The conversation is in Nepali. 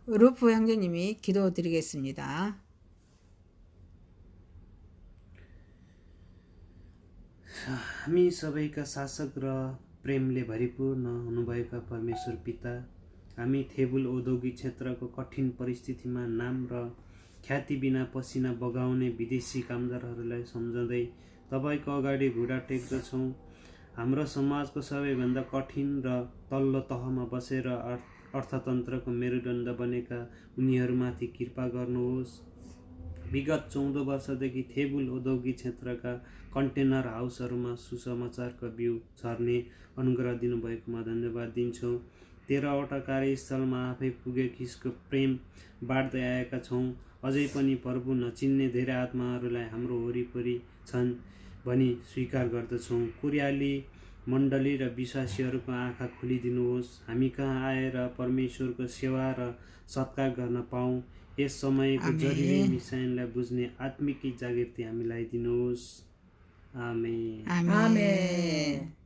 루프 형제님이 기도드리겠습니다. हामी सबैका शासक र प्रेमले भरिपूर्ण हुनुभएका परमेश्वर पिता, हामी थेबुल औद्योगिक क्षेत्रको कठिन परिस्थितिमा नाम र ख्याति बिना पसिना बगाउने विदेशी कामदारहरूलाई सम्झँदै तपाईको अगाडि घुँडा टेक्दछौँ। हाम्रो समाजको सबैभन्दा कठिन र तल्लो तहमा बसेर अर्थतन्त्रको मेरुदण्ड बनेका उनीहरूमाथि कृपा गर्नुहोस्। विगत 14 वर्षदेखि थेबुल औद्योगिक क्षेत्रका कन्टेनर हाउसहरूमा सुसमाचारका बिउ छर्ने अनुग्रह दिनुभएकोमा धन्यवाद दिन्छौँ। 13वटा कार्यस्थलमा आफै पुगे खिसको प्रेम बाँड्दै आएका छौँ। अझै पनि प्रभु नचिन्ने धेरै आत्माहरूलाई हाम्रो वरिपरि छन् भनी स्वीकार गर्दछौँ। कुरियाली मण्डली र विश्वासीहरूको आँखा खोलिदिनुहोस्। हामी कहाँ आएर परमेश्वरको सेवा र सत्कार गर्न पाऊँ। यस समयको जरुरी मिसाइनलाई बुझ्ने आत्मिक जागृति हामीलाई दिनुहोस्। आमेन। आमेन।